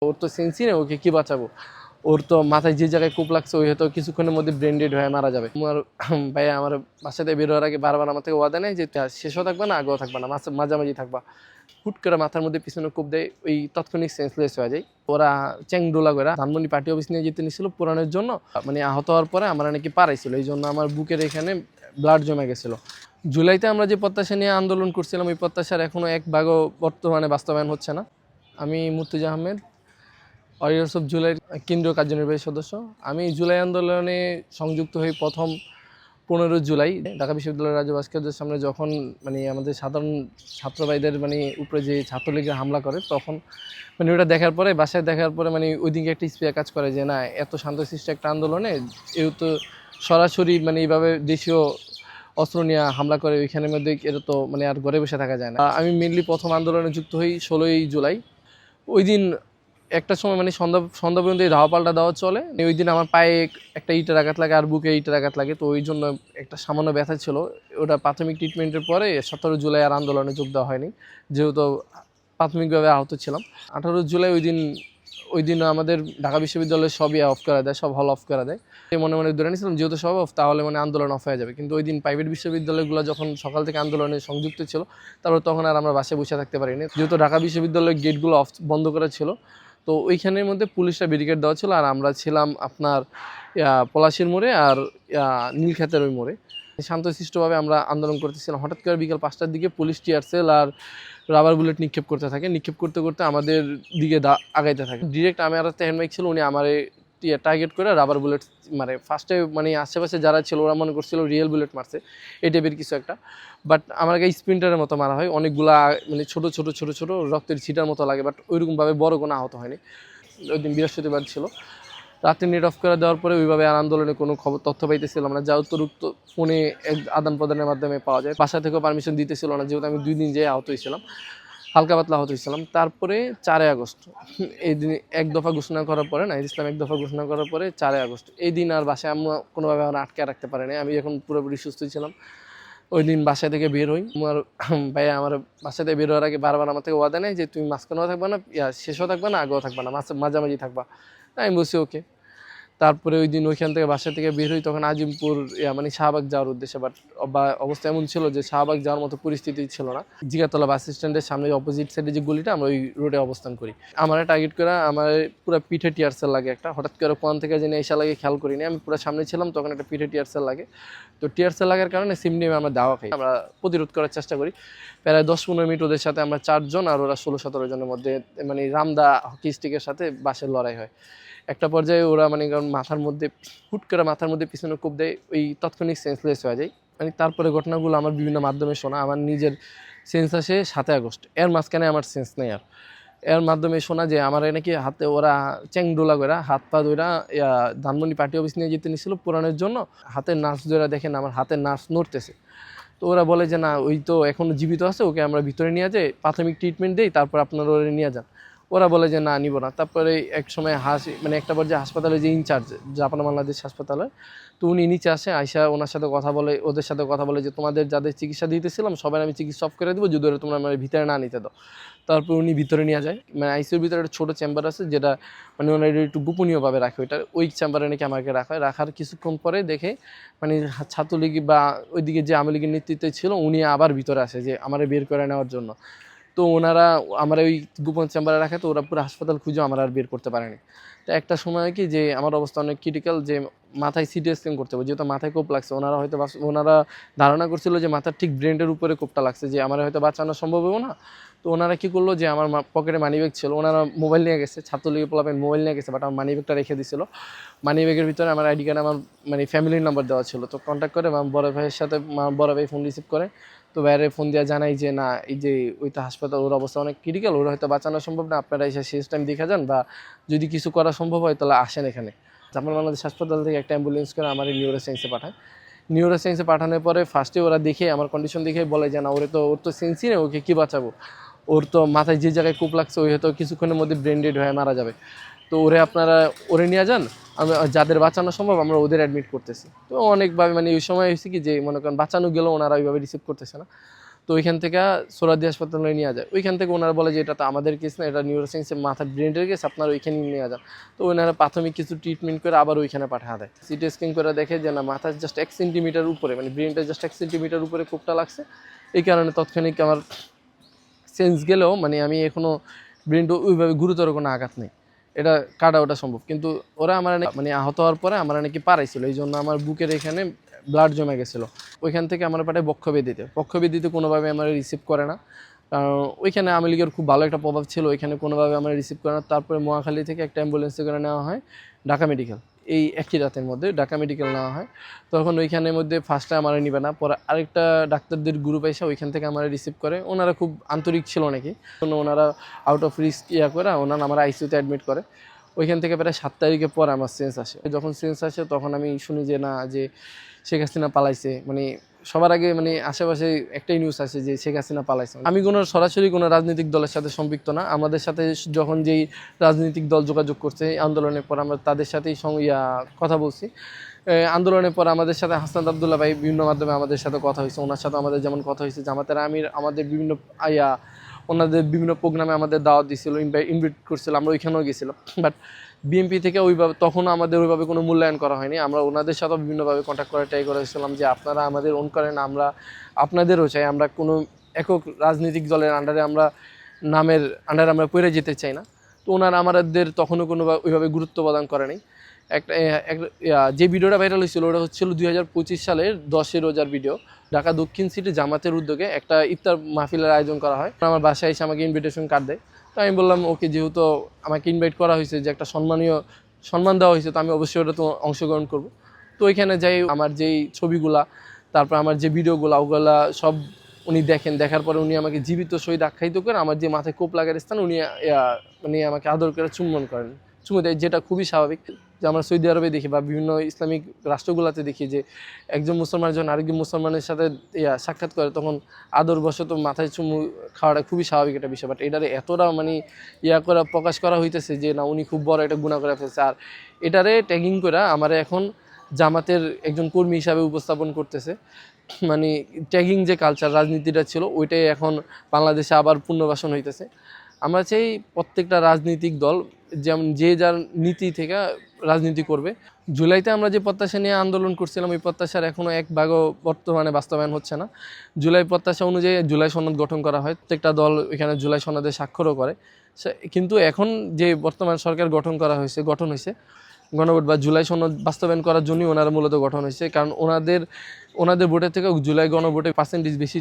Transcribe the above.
ওর তো সেন্সই নেই, ওকে কি বাঁচাবো? ওর তো মাথায় যে জায়গায় কূপ লাগছে ওই হয়তো কিছুক্ষণের মধ্যে ব্রেন ডেড হয়ে মারা যাবে। আমার ভাইয়া আমার বাসাতে বের হওয়ার আগে বারবার আমার থেকে ওয়াদা নেয় যে শেষও থাকবে না আগেও থাকবে না, মাঝামাঝি থাকবা। হুট করে মাথার মধ্যে পিছনে কূপ দেয়, ওই তাৎক্ষণিক সেন্সলেস হয়ে যায়। ওরা চ্যাংডোলা করে ধানমন্ডি পার্টি অফিস নিয়ে যেতে নিয়েছিল পুরানোর জন্য। মানে আহত হওয়ার পরে আমার নাকি পারাইছিল, এই জন্য আমার বুকের এখানে ব্লাড জমে গেছিলো। জুলাইতে আমরা যে প্রত্যাশা নিয়ে আন্দোলন করছিলাম ওই প্রত্যাশার এখনও এক ভাগও বর্তমানে বাস্তবায়ন হচ্ছে না। আমি Murtaza Ahmed, warriors of July কেন্দ্রীয় কার্যনির্বাহী সদস্য। আমি জুলাই আন্দোলনে সংযুক্ত হই প্রথম 15 জুলাই ঢাকা বিশ্ববিদ্যালয়ের রাজু ভাস্কর্যের সামনে, যখন মানে আমাদের সাধারণ ছাত্রভাইদের মানে উপরে যে ছাত্রলীগের হামলা করে, তখন মানে ওটা দেখার পরে বাসায় দেখার পরে মানে ওই দিকে একটা স্পৃহা কাজ করে যে না, এত শান্তশিষ্ট একটা আন্দোলনে এও তো সরাসরি মানে এইভাবে দেশীয় অস্ত্র নিয়ে হামলা করে, ওইখানের মধ্যে এটা তো মানে আর ঘরে বসে থাকা যায় না। আমি মেনলি প্রথম আন্দোলনে যুক্ত হই 16ই জুলাই। ওই দিন একটা সময় মানে সন্ধ্যা পর্যন্ত ধাওয়া পাল্টা দেওয়া চলে। ওই দিন আমার পায়ে একটা ইটের আঘাত লাগে আর বুকে ইটের আঘাত লাগে, তো ওই জন্য একটা সামান্য ব্যথা ছিল। ওটা প্রাথমিক ট্রিটমেন্টের পরে 17 জুলাই আর আন্দোলনে যোগ দেওয়া হয়নি, যেহেতু প্রাথমিকভাবে আহত ছিলাম। 18 জুলাই ওই দিন আমাদের ঢাকা বিশ্ববিদ্যালয়ের সবই অফ করা দেয়, সব হল অফ করা দেয়। মনে মনে ধরে নিয়েছিলাম যেহেতু সব অফ, তাহলে মানে আন্দোলন অফ হয়ে যাবে। কিন্তু ওই দিন প্রাইভেট বিশ্ববিদ্যালয়গুলো যখন সকাল থেকে আন্দোলনে সংযুক্ত ছিল, তারপর তখন আর আমরা বাসায় বসে থাকতে পারিনি, যেহেতু ঢাকা বিশ্ববিদ্যালয়ের গেটগুলো বন্ধ করা ছিল। তো ওইখানের মধ্যে পুলিশরা ব্যারিকেড দেওয়া ছিল, আর আমরা ছিলাম আপনার পলাশির মোড়ে আর নীলক্ষেতের ওই মোড়ে। শান্তশিষ্টভাবে আমরা আন্দোলন করতেছিলাম। হঠাৎ করে বিকাল 5টার দিকে পুলিশ টিয়ারসেল আর রাবার বুলেট নিক্ষেপ করতে থাকে। নিক্ষেপ করতে করতে আমাদের দিকে আগাইতে থাকে। ডিরেক্ট আমি আর একটা হ্যান্ডমাইক ছিল, উনি আমার টার্গেট করে রাবার বুলেট মানে ফার্স্টে মানে আশেপাশে যারা ছিল ওরা মনে করছিল রিয়েল বুলেট মারছে, এই টাইপের কিছু একটা। বাট আমার গায়ে স্প্রিন্টারের মতো মারা হয়, অনেকগুলা মানে ছোট ছোট ছোট ছোট রক্তের ছিটার মতো লাগে, বাট ওইরকমভাবে বড় কোনো আহত হয়নি। ওই দিন বৃহস্পতিবার ছিল, রাতে নেট অফ করে দেওয়ার পরে ওইভাবে আর আন্দোলনে কোনো তথ্য পাইতেছিলাম না, যা অতিরিক্ত ফোনে আদান প্রদানের মাধ্যমে পাওয়া যায়। বাসা থেকেও পারমিশন দিতেছিল না, যেহেতু আমি 2 দিন যেয়ে আহত হয়েছিলাম, হালকা পাতলা আহত হয়েছিলাম। তারপরে 4 আগস্ট এই দিন এক দফা ঘোষণা করার পরে, না ইসলাম এক দফা ঘোষণা করার পরে 4 আগস্ট এই দিন আর বাসায় আমরা কোনোভাবে আমার আটকে রাখতে পারিনি। আমি এখন পুরোপুরি সুস্থ ছিলাম। ওই দিন বাসায় থেকে বের হই। আমার ভাইয়া আমার বাসা থেকে বের হওয়ার আগে বারবার আমার থেকে ওয়াদা নেয় যে তুমি মাঝখানেও থাকবা না, শেষও থাকবা না, আগেও থাকবা না, মাঝামাঝি থাকবা। আমি বলছি ওকে। তারপরে ওই দিন ওইখান থেকে বাসা থেকে বের হই, তখন আজিমপুর মানে শাহবাগ যাওয়ার উদ্দেশ্যে। বাট অবস্থা এমন ছিল যে শাহবাগ যাওয়ার মতো পরিস্থিতি ছিল না। জিগাতলা বাস স্ট্যান্ডের সামনে অপোজিট সাইডে যে গলিটা, আমরা ওই রোডে অবস্থান করি। আমার টার্গেট করে আমার পুরো পিঠে টিয়ারসেল লাগে একটা। হঠাৎ করে কোন থেকে জেনে এসা লাগে খেয়াল করিনি, আমি পুরো সামনে ছিলাম, তখন একটা পিঠে টিয়ারসেল লাগে। তো টিয়ারসেল লাগার কারণে সিমনিমে আমরা দাওয়া খাই, আমরা প্রতিরোধ করার চেষ্টা করি। প্রায় 10-15 মিনিট ওদের সাথে আমরা 4 জন আর ওরা 16-17 জনের মধ্যে মানে রামদা হকি স্টিকের সাথে বাসের লড়াই হয়। একটা পর্যায়ে ওরা মানে হুট করে মাথার মধ্যে পিছনে কূপ দেয়, ওই তাৎক্ষণিক সেন্সলেস হয়ে যায়। মানে তারপরে ঘটনাগুলো আমার বিভিন্ন মাধ্যমে শোনা, আমার নিজের সেন্স আসে 7 আগস্ট, এর মাঝখানে আমার সেন্স নেই আর। এর মাধ্যমে শোনা যে আমার নাকি হাতে ওরা চ্যাংডোলা করে হাত পা ধরা ধানমন্ডি পার্টি অফিস নিয়ে যেতে নিয়েছিল পুরানোর জন্য। হাতের নার্স ধরে দেখেন আমার হাতের নার্স নড়তেছে। তো ওরা বলে যে না, ওই তো এখনও জীবিত আছে, ওকে আমরা ভিতরে নিয়ে যাই, প্রাথমিক ট্রিটমেন্ট দিই, তারপর আপনারা ওরা নিয়ে যান। ওরা বলে যে না, নিব না। তারপরে এক সময় মানে একটা পর্যায়ে হাসপাতালে যে ইনচার্জ জাপান বাংলাদেশ হাসপাতালে, তো উনি নিচে আসে, আইসা ওনার সাথে কথা বলে, ওদের সাথে কথা বলে যে তোমাদের যাদের চিকিৎসা দিতেছিলাম সবাই আমি চিকিৎসা অফ করে দেবো যদি ওরা তোমরা আমার ভিতরে না নিতে দাও। তারপর উনি ভিতরে নিয়ে যায়, মানে আইসিউর ভিতরে একটা ছোটো চেম্বার আছে, যেটা মানে ওনারা একটু গোপনীয়ভাবে রাখে, ওই চেম্বারে নাকি আমাকে রাখার কিছুক্ষণ পরে দেখে মানে ছাত্রলীগ বা ওইদিকে যে আওয়ামী লীগের নেতৃত্বে ছিল উনি আবার ভিতরে আসে যে আমারে বের করে নেওয়ার জন্য। তো ওনারা আমার ওই গোপন চেম্বারে রাখে, তো ওরা পুরো হাসপাতাল খুঁজে আমার আর বের করতে পারেনি। তো একটা সময় কি যে আমার অবস্থা অনেক ক্রিটিক্যাল, যে মাথায় সিটি স্ক্যান করতে হবে, যেহেতু মাথায় কোপ লাগছে। ওনারা ধারণা করছিল যে মাথার ঠিক ব্রেনের উপরে কোপটা লাগছে, যে আমার হয়তো বাঁচানো সম্ভব হবে না। তো ওনারা কী করলো যে আমার পকেটে মানিব্যাগ ছিল, ওনারা মোবাইল নিয়ে গেছে, ছাত্রলীগের পোলাপাইন মোবাইল নিয়ে গেছে, বাট আমার মানিব্যাগটা রেখে দিয়েছিল। মানিব্যাগের ভিতরে আমার আইডি কার্ড, আমার মানে ফ্যামিলির নাম্বার দেওয়া ছিল। তো কন্ট্যাক্ট করে আমার বড় ভাইয়ের সাথে, বড় ভাই ফোন রিসিভ করে, তো বাইরে ফোন দিয়ে জানাই যে না, এই যে ওইটা হাসপাতাল, ওর অবস্থা অনেক ক্রিটিক্যাল, ওরা হয়তো বাঁচানো সম্ভব না, আপনারা এসে শেষ টাইম দেখা যান, বা যদি কিছু করা সম্ভব হয় তাহলে আসেন এখানে। জাপান বাংলাদেশ হাসপাতাল থেকে একটা অ্যাম্বুলেন্স করে আমার নিউরো সায়েন্সে পাঠায়। নিউরো সায়েন্সে পাঠানোর পরে ফার্স্টে ওরা দেখে আমার কন্ডিশন দেখে বলে যে না, ওর তো সেন্সই নেই, ওকে কী বাঁচাবো? ওর তো মাথায় যে জায়গায় কূপ লাগছে ওই হয়তো কিছুক্ষণের মধ্যে ব্রেন ডেড হয়ে মারা যাবে। তো আপনারা নিয়ে যান, যাদের বাঁচানো সম্ভব আমরা ওদের অ্যাডমিট করতেছি। তো অনেকভাবে মানে ওই সময় হয়েছে কি যে মনে করেন বাঁচানো গেলেও ওনারা ওইভাবে রিসিভ করতেছে না। তো ওইখান থেকে সোহরাওয়ার্দী হাসপাতালে নিয়ে যায়। ওইখান থেকে ওনারা বলে যে এটা তো আমাদের কেস না, এটা নিউরোসায়েন্সের মাথার ব্রেনের কেস, আপনারা ওইখানে নিয়ে যান। তো ওনারা প্রাথমিক কিছু ট্রিটমেন্ট করে আবার ওইখানে পাঠা দেয়। সিটি স্ক্যান করে দেখে যে না, মাথার জাস্ট 1 সেন্টিমিটার উপরে, মানে ব্রেনটা জাস্ট 1 সেন্টিমিটার উপরে কোপটা লাগছে। এই কারণে তৎক্ষণিক আমার সেন্স গেলেও মানে আমি এখনও ব্রেনটা ওইভাবে গুরুতর কোনো আঘাত নেই, এটা কাটা ওটা সম্ভব। কিন্তু ওরা আমার মানে আহত হওয়ার পরে আমার নাকি পারাইছিল, এই জন্য আমার বুকের এখানে ব্লাড জমে গেছিলো। ওইখান থেকে আমার পাঠায় বক্ষবেদিতে কোনোভাবে আমার রিসিভ করে না, কারণ ওইখানে আওয়ামী লীগের খুব ভালো একটা প্রভাব ছিল, ওইখানে কোনোভাবে আমার রিসিভ করে না। তারপরে মহাখালী থেকে একটা অ্যাম্বুলেন্সে করে নেওয়া হয় ঢাকা মেডিকেল, এই একই রাতের মধ্যে ঢাকা মেডিকেল নেওয়া হয়। তখন ওইখানের মধ্যে ফার্স্টে আমার নিবে না, পরে আরেকটা ডাক্তারদের গ্রুপ এসে ওইখান থেকে আমার রিসিভ করে। ওনারা খুব আন্তরিক ছিল নাকি, ওনারা আউট অফ রিস্ক করে ওনারা আমার আইসিইউতে অ্যাডমিট করে। ওইখান থেকে প্রায় 7 তারিখের পর আমার সেন্স আসে। যখন সেন্স আসে তখন আমি শুনি যে না, যে শেখ হাসিনা পালাইছে। মানে সবার আগে মানে আশেপাশে একটাই নিউজ আসে যে শেখ হাসিনা পালাইছে। আমি কোনো সরাসরি কোনো রাজনৈতিক দলের সাথে সম্পৃক্ত না। আমাদের সাথে যখন যেই রাজনৈতিক দল যোগাযোগ করছে আন্দোলনের পর, আমরা তাদের সাথেই কথা বলছি। আন্দোলনের পর আমাদের সাথে হাসনাত আবদুল্লাহ ভাই বিভিন্ন মাধ্যমে আমাদের সাথে কথা হয়েছে। ওনার সাথে আমাদের যেমন কথা হয়েছে, জামাতের আমির আমাদের বিভিন্ন ওনাদের বিভিন্ন প্রোগ্রামে আমাদের দাওয়াত দিয়েছিল, ইনভাইট করছিল, আমরা ওইখানেও গেছিলাম। বাট বিএনপি থেকে ওইভাবে তখনও আমাদের ওইভাবে কোনো মূল্যায়ন করা হয়নি। আমরা ওনাদের সাথেও বিভিন্নভাবে কন্ট্যাক্ট করার ট্রাই করেছিলাম যে আপনারা আমাদের অন করেন, আমরা আপনাদেরও চাই। আমরা কোনো একক রাজনৈতিক দলের আন্ডারে আমরা পড়ে যেতে চাই না। তো ওনারা আমাদের তখনও কোনো ওইভাবে গুরুত্ব প্রদান করে নাই। যে ভিডিওটা ভাইরাল হয়েছিল ওটা হচ্ছিল 2025 সালের 10 রোজার ভিডিও। ঢাকা দক্ষিণ সিটি জামাতের উদ্যোগে একটা ইফতার মাহফিলের আয়োজন করা হয়। আমার বাসায় এসে আমাকে ইনভিটেশন কার্ড দেয়। তো আমি বললাম ওকে, যেহেতু আমাকে ইনভাইট করা হয়েছে, যে একটা সম্মান দেওয়া হয়েছে, তো আমি অবশ্যই ওটা তো অংশগ্রহণ করব। তো ওইখানে যাই, আমার যেই ছবিগুলা, তারপর আমার যে ভিডিওগুলো, ওগুলা সব উনি দেখার পরে উনি আমাকে জীবিত শহীদ আখ্যায়িত করে আমার যে মাথায় কোপ লাগার স্থান উনি মানে আমাকে আদর করে চুমু দেয়, যেটা খুবই স্বাভাবিক। যে আমরা সৌদি আরবে দেখি বা বিভিন্ন ইসলামিক রাষ্ট্রগুলোতে দেখি যে একজন মুসলমান যখন আরেকজন মুসলমানের সাথে সাক্ষাৎ করে তখন আদরবশত মাথায় চুমু খাওয়াটা খুবই স্বাভাবিক একটা বিষয়। বাট এটারে এতটা মানে প্রকাশ করা হইতেছে যে না, উনি খুব বড় একটা গুনাহ করে ফেলছে। আর এটারে ট্যাগিং করে আমার এখন জামাতের একজন কর্মী হিসাবে উপস্থাপন করতেছে। মানে ট্যাগিং যে কালচার রাজনীতিটা ছিল, ওইটাই এখন বাংলাদেশে আবার পুনর্বাসন হইতেছে। আমরা চাই প্রত্যেকটা রাজনৈতিক দল যেমন যে যার নীতি থেকে রাজনীতি করবে। জুলাইতে আমরা যে প্রত্যাশা নিয়ে আন্দোলন করছিলাম, ওই প্রত্যাশার এখনও এক ভাগও বর্তমানে বাস্তবায়ন হচ্ছে না। জুলাই প্রত্যাশা অনুযায়ী জুলাই সনদ গঠন করা হয়, প্রত্যেকটা দল এখানে জুলাই সনদে স্বাক্ষরও করে। কিন্তু এখন যে বর্তমান সরকার গঠন হয়েছে গণভোট বা জুলাই সনদ বাস্তবায়ন করার জন্যই ওনারা মূলত গঠন হয়েছে, কারণ ওনাদের ভোটের থেকে জুলাই গণভোটে পার্সেন্টেজ বেশি।